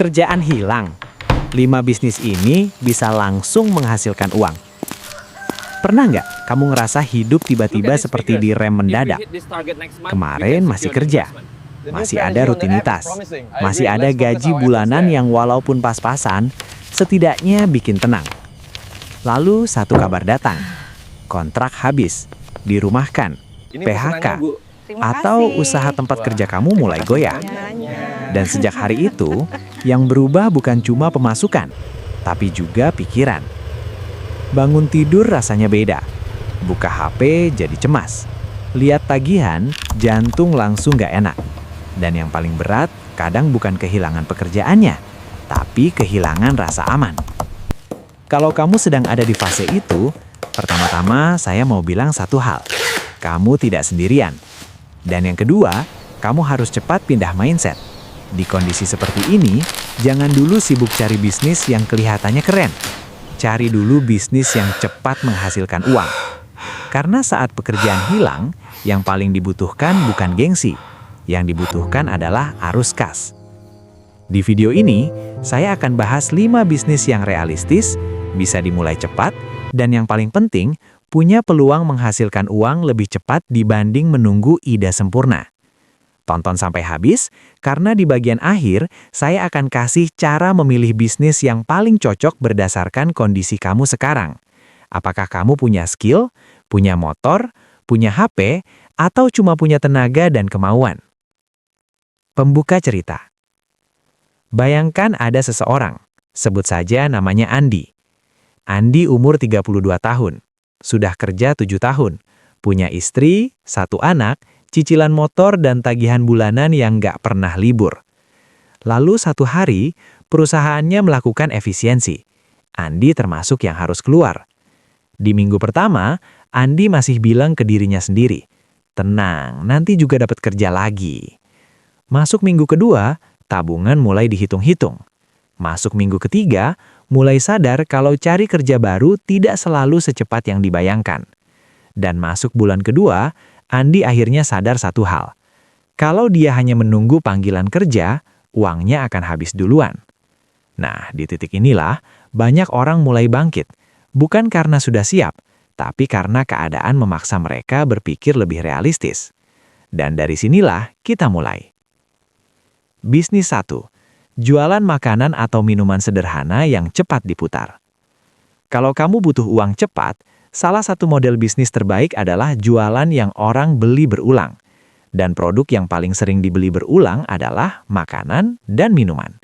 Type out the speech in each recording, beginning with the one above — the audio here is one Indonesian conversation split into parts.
Pekerjaan hilang. 5 bisnis ini bisa langsung menghasilkan uang. Pernah nggak kamu ngerasa hidup tiba-tiba seperti direm mendadak? Kemarin masih kerja, masih ada rutinitas, masih ada gaji bulanan yang walaupun pas-pasan, setidaknya bikin tenang. Lalu satu kabar datang, kontrak habis, dirumahkan, PHK, atau usaha tempat kerja kamu mulai goyah. Dan sejak hari itu, yang berubah bukan cuma pemasukan, tapi juga pikiran. Bangun tidur rasanya beda. Buka HP jadi cemas. Lihat tagihan, jantung langsung gak enak. Dan yang paling berat, kadang bukan kehilangan pekerjaannya, tapi kehilangan rasa aman. Kalau kamu sedang ada di fase itu, pertama-tama saya mau bilang satu hal. Kamu tidak sendirian. Dan yang kedua, kamu harus cepat pindah mindset. Di kondisi seperti ini, jangan dulu sibuk cari bisnis yang kelihatannya keren. Cari dulu bisnis yang cepat menghasilkan uang. Karena saat pekerjaan hilang, yang paling dibutuhkan bukan gengsi. Yang dibutuhkan adalah arus kas. Di video ini, saya akan bahas 5 bisnis yang realistis, bisa dimulai cepat, dan yang paling penting, punya peluang menghasilkan uang lebih cepat dibanding menunggu ide sempurna. Tonton sampai habis, karena di bagian akhir, saya akan kasih cara memilih bisnis yang paling cocok berdasarkan kondisi kamu sekarang. Apakah kamu punya skill, punya motor, punya HP, atau cuma punya tenaga dan kemauan? Pembuka cerita. Bayangkan ada seseorang, sebut saja namanya Andi. Andi umur 32 tahun, sudah kerja 7 tahun, punya istri, 1 anak, cicilan motor dan tagihan bulanan yang nggak pernah libur. Lalu satu hari, perusahaannya melakukan efisiensi. Andi termasuk yang harus keluar. Di minggu pertama, Andi masih bilang ke dirinya sendiri, "Tenang, nanti juga dapat kerja lagi." Masuk minggu kedua, tabungan mulai dihitung-hitung. Masuk minggu ketiga, mulai sadar kalau cari kerja baru tidak selalu secepat yang dibayangkan. Dan masuk bulan kedua, Andi akhirnya sadar satu hal. Kalau dia hanya menunggu panggilan kerja, uangnya akan habis duluan. Nah, di titik inilah banyak orang mulai bangkit. Bukan karena sudah siap, tapi karena keadaan memaksa mereka berpikir lebih realistis. Dan dari sinilah kita mulai. Bisnis 1. Jualan makanan atau minuman sederhana yang cepat diputar. Kalau kamu butuh uang cepat, salah satu model bisnis terbaik adalah jualan yang orang beli berulang. Dan produk yang paling sering dibeli berulang adalah makanan dan minuman.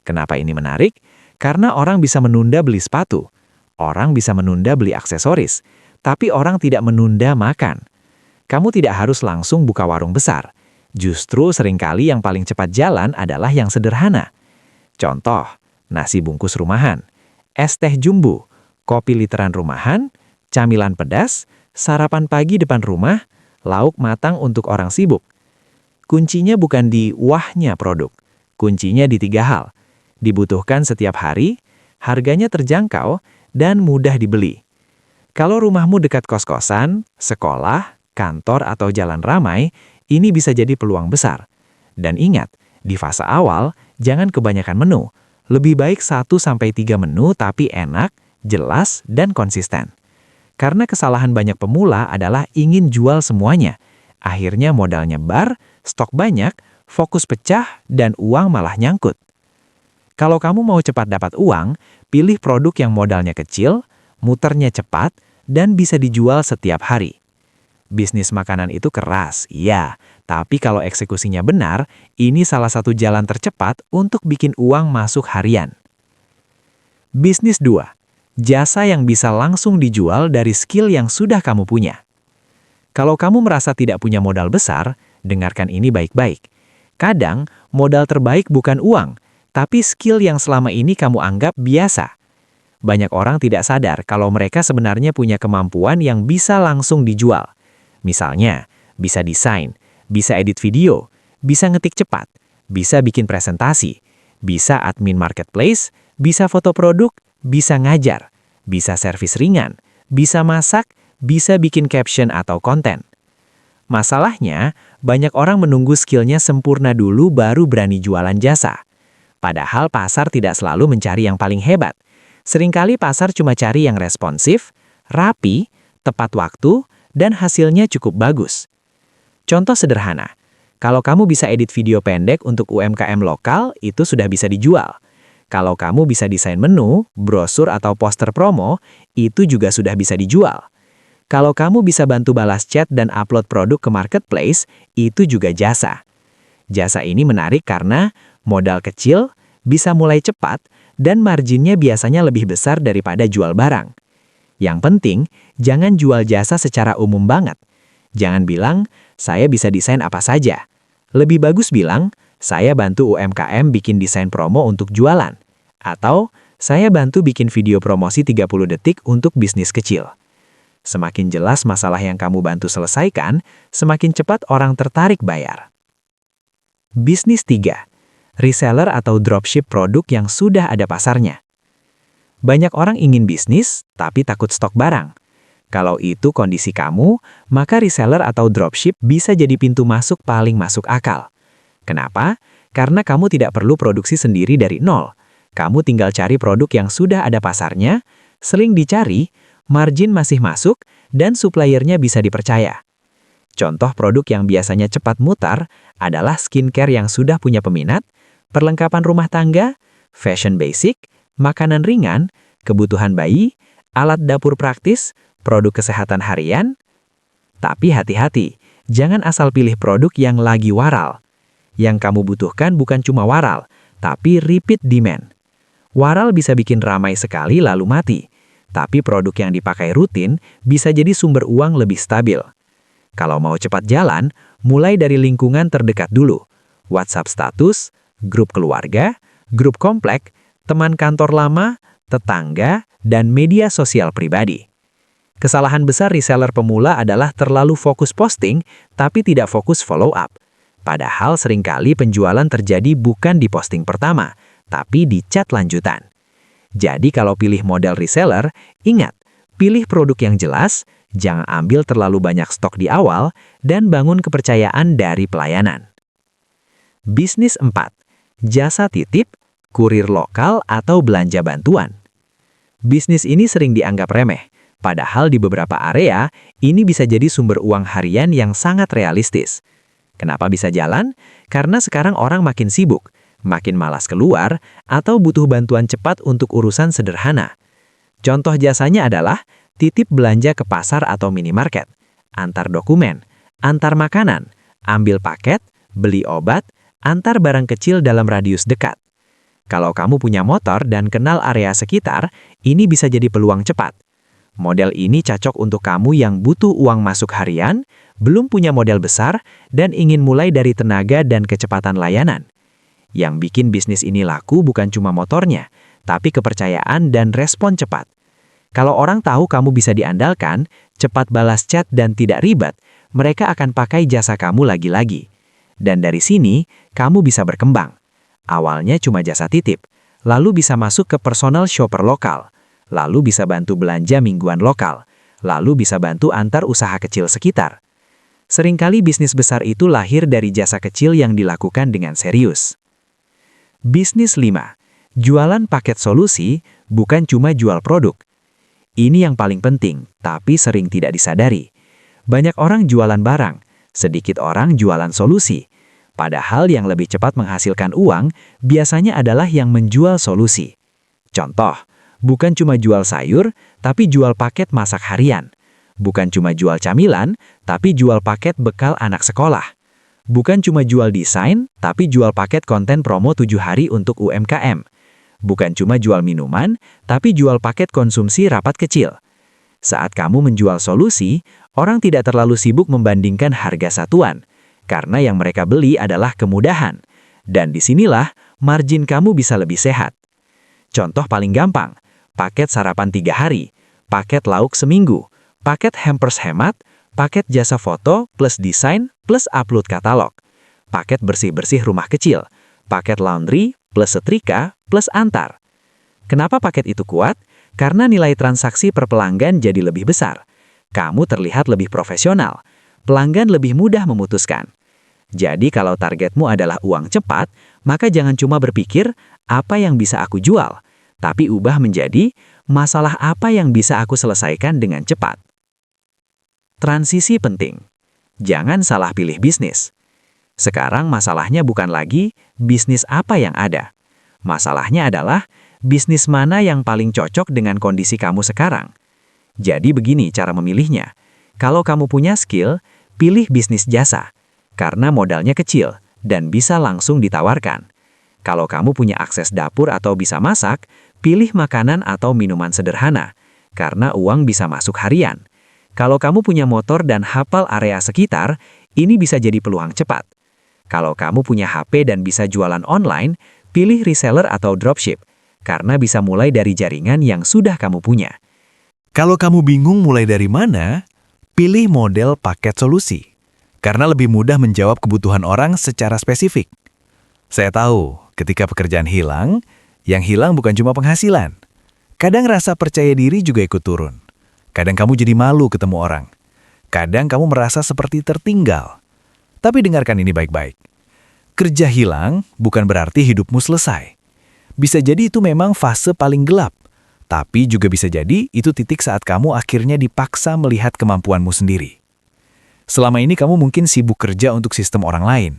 Kenapa ini menarik? Karena orang bisa menunda beli sepatu. Orang bisa menunda beli aksesoris. Tapi orang tidak menunda makan. Kamu tidak harus langsung buka warung besar. Justru seringkali yang paling cepat jalan adalah yang sederhana. Contoh, nasi bungkus rumahan, es teh jumbo, kopi literan rumahan, camilan pedas, sarapan pagi depan rumah, lauk matang untuk orang sibuk. Kuncinya bukan di wahnya produk. Kuncinya di 3 hal. Dibutuhkan setiap hari, harganya terjangkau, dan mudah dibeli. Kalau rumahmu dekat kos-kosan, sekolah, kantor, atau jalan ramai, ini bisa jadi peluang besar. Dan ingat, di fase awal, jangan kebanyakan menu. Lebih baik 1-3 menu tapi enak, jelas, dan konsisten. Karena kesalahan banyak pemula adalah ingin jual semuanya. Akhirnya modal nyebar, stok banyak, fokus pecah, dan uang malah nyangkut. Kalau kamu mau cepat dapat uang, pilih produk yang modalnya kecil, muternya cepat, dan bisa dijual setiap hari. Bisnis makanan itu keras, iya. Tapi kalau eksekusinya benar, ini salah satu jalan tercepat untuk bikin uang masuk harian. Bisnis 2. Jasa yang bisa langsung dijual dari skill yang sudah kamu punya. Kalau kamu merasa tidak punya modal besar, dengarkan ini baik-baik. Kadang, modal terbaik bukan uang, tapi skill yang selama ini kamu anggap biasa. Banyak orang tidak sadar kalau mereka sebenarnya punya kemampuan yang bisa langsung dijual. Misalnya, bisa desain, bisa edit video, bisa ngetik cepat, bisa bikin presentasi, bisa admin marketplace, bisa foto produk, bisa ngajar, bisa servis ringan, bisa masak, bisa bikin caption atau konten. Masalahnya, banyak orang menunggu skillnya sempurna dulu baru berani jualan jasa. Padahal pasar tidak selalu mencari yang paling hebat. Seringkali pasar cuma cari yang responsif, rapi, tepat waktu, dan hasilnya cukup bagus. Contoh sederhana, kalau kamu bisa edit video pendek untuk UMKM lokal, itu sudah bisa dijual. Kalau kamu bisa desain menu, brosur atau poster promo, itu juga sudah bisa dijual. Kalau kamu bisa bantu balas chat dan upload produk ke marketplace, itu juga jasa. Jasa ini menarik karena modal kecil, bisa mulai cepat, dan marginnya biasanya lebih besar daripada jual barang. Yang penting, jangan jual jasa secara umum banget. Jangan bilang, saya bisa desain apa saja. Lebih bagus bilang, saya bantu UMKM bikin desain promo untuk jualan. Atau, saya bantu bikin video promosi 30 detik untuk bisnis kecil. Semakin jelas masalah yang kamu bantu selesaikan, semakin cepat orang tertarik bayar. Bisnis 3. Reseller atau dropship produk yang sudah ada pasarnya. Banyak orang ingin bisnis, tapi takut stok barang. Kalau itu kondisi kamu, maka reseller atau dropship bisa jadi pintu masuk paling masuk akal. Kenapa? Karena kamu tidak perlu produksi sendiri dari nol. Kamu tinggal cari produk yang sudah ada pasarnya, sering dicari, margin masih masuk, dan suppliernya bisa dipercaya. Contoh produk yang biasanya cepat mutar adalah skincare yang sudah punya peminat, perlengkapan rumah tangga, fashion basic, makanan ringan, kebutuhan bayi, alat dapur praktis, produk kesehatan harian. Tapi hati-hati, jangan asal pilih produk yang lagi waral. Yang kamu butuhkan bukan cuma waral, tapi repeat demand. Waral bisa bikin ramai sekali lalu mati, tapi produk yang dipakai rutin bisa jadi sumber uang lebih stabil. Kalau mau cepat jalan, mulai dari lingkungan terdekat dulu. WhatsApp status, grup keluarga, grup komplek, teman kantor lama, tetangga, dan media sosial pribadi. Kesalahan besar reseller pemula adalah terlalu fokus posting, tapi tidak fokus follow up. Padahal seringkali penjualan terjadi bukan di posting pertama, tapi di chat lanjutan. Jadi kalau pilih model reseller, ingat, pilih produk yang jelas, jangan ambil terlalu banyak stok di awal, dan bangun kepercayaan dari pelayanan. Bisnis 4. Jasa titip, kurir lokal atau belanja bantuan. Bisnis ini sering dianggap remeh, padahal di beberapa area, ini bisa jadi sumber uang harian yang sangat realistis. Kenapa bisa jalan? Karena sekarang orang makin sibuk, makin malas keluar, atau butuh bantuan cepat untuk urusan sederhana. Contoh jasanya adalah titip belanja ke pasar atau minimarket, antar dokumen, antar makanan, ambil paket, beli obat, antar barang kecil dalam radius dekat. Kalau kamu punya motor dan kenal area sekitar, ini bisa jadi peluang cepat. Model ini cocok untuk kamu yang butuh uang masuk harian, belum punya modal besar, dan ingin mulai dari tenaga dan kecepatan layanan. Yang bikin bisnis ini laku bukan cuma motornya, tapi kepercayaan dan respon cepat. Kalau orang tahu kamu bisa diandalkan, cepat balas chat dan tidak ribet, mereka akan pakai jasa kamu lagi-lagi. Dan dari sini, kamu bisa berkembang. Awalnya cuma jasa titip, lalu bisa masuk ke personal shopper lokal, lalu bisa bantu belanja mingguan lokal, lalu bisa bantu antar usaha kecil sekitar. Seringkali bisnis besar itu lahir dari jasa kecil yang dilakukan dengan serius. Bisnis 5. Jualan paket solusi, bukan cuma jual produk. Ini yang paling penting, tapi sering tidak disadari. Banyak orang jualan barang, sedikit orang jualan solusi. Padahal yang lebih cepat menghasilkan uang, biasanya adalah yang menjual solusi. Contoh, bukan cuma jual sayur, tapi jual paket masak harian. Bukan cuma jual camilan, tapi jual paket bekal anak sekolah. Bukan cuma jual desain, tapi jual paket konten promo 7 hari untuk UMKM. Bukan cuma jual minuman, tapi jual paket konsumsi rapat kecil. Saat kamu menjual solusi, orang tidak terlalu sibuk membandingkan harga satuan, karena yang mereka beli adalah kemudahan. Dan disinilah margin kamu bisa lebih sehat. Contoh paling gampang, paket sarapan 3 hari, paket lauk seminggu, paket hampers hemat, paket jasa foto plus desain plus upload katalog, paket bersih-bersih rumah kecil, paket laundry plus setrika plus antar. Kenapa paket itu kuat? Karena nilai transaksi per pelanggan jadi lebih besar. Kamu terlihat lebih profesional. Pelanggan lebih mudah memutuskan. Jadi kalau targetmu adalah uang cepat, Maka jangan cuma berpikir apa yang bisa aku jual, tapi ubah menjadi masalah apa yang bisa aku selesaikan dengan cepat. Transisi penting. Jangan salah pilih bisnis. Sekarang masalahnya bukan lagi bisnis apa yang ada. Masalahnya adalah bisnis mana yang paling cocok dengan kondisi kamu sekarang. Jadi begini cara memilihnya. Kalau kamu punya skill, pilih bisnis jasa, karena modalnya kecil dan bisa langsung ditawarkan. Kalau kamu punya akses dapur atau bisa masak, pilih makanan atau minuman sederhana, karena uang bisa masuk harian. Kalau kamu punya motor dan hafal area sekitar, ini bisa jadi peluang cepat. Kalau kamu punya HP dan bisa jualan online, pilih reseller atau dropship, karena bisa mulai dari jaringan yang sudah kamu punya. Kalau kamu bingung mulai dari mana, pilih model paket solusi, karena lebih mudah menjawab kebutuhan orang secara spesifik. Saya tahu, ketika pekerjaan hilang, yang hilang bukan cuma penghasilan. Kadang rasa percaya diri juga ikut turun. Kadang kamu jadi malu ketemu orang. Kadang kamu merasa seperti tertinggal. Tapi dengarkan ini baik-baik. Kerja hilang bukan berarti hidupmu selesai. Bisa jadi itu memang fase paling gelap. Tapi juga bisa jadi itu titik saat kamu akhirnya dipaksa melihat kemampuanmu sendiri. Selama ini kamu mungkin sibuk kerja untuk sistem orang lain.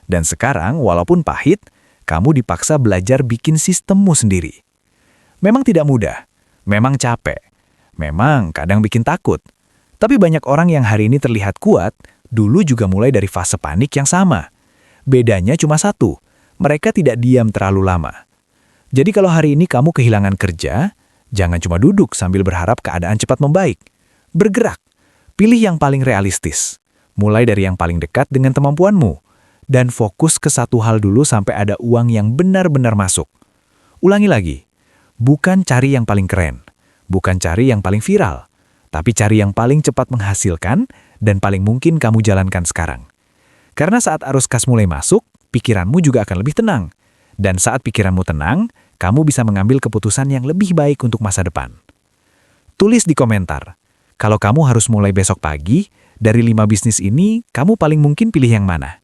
Dan sekarang, walaupun pahit, kamu dipaksa belajar bikin sistemmu sendiri. Memang tidak mudah, memang capek, memang kadang bikin takut. Tapi banyak orang yang hari ini terlihat kuat, dulu juga mulai dari fase panik yang sama. Bedanya cuma satu, mereka tidak diam terlalu lama. Jadi kalau hari ini kamu kehilangan kerja, jangan cuma duduk sambil berharap keadaan cepat membaik. Bergerak, pilih yang paling realistis. Mulai dari yang paling dekat dengan kemampuanmu. Dan fokus ke satu hal dulu sampai ada uang yang benar-benar masuk. Ulangi lagi, bukan cari yang paling keren, bukan cari yang paling viral, tapi cari yang paling cepat menghasilkan dan paling mungkin kamu jalankan sekarang. Karena saat arus kas mulai masuk, pikiranmu juga akan lebih tenang. Dan saat pikiranmu tenang, kamu bisa mengambil keputusan yang lebih baik untuk masa depan. Tulis di komentar, kalau kamu harus mulai besok pagi, dari 5 bisnis ini, kamu paling mungkin pilih yang mana?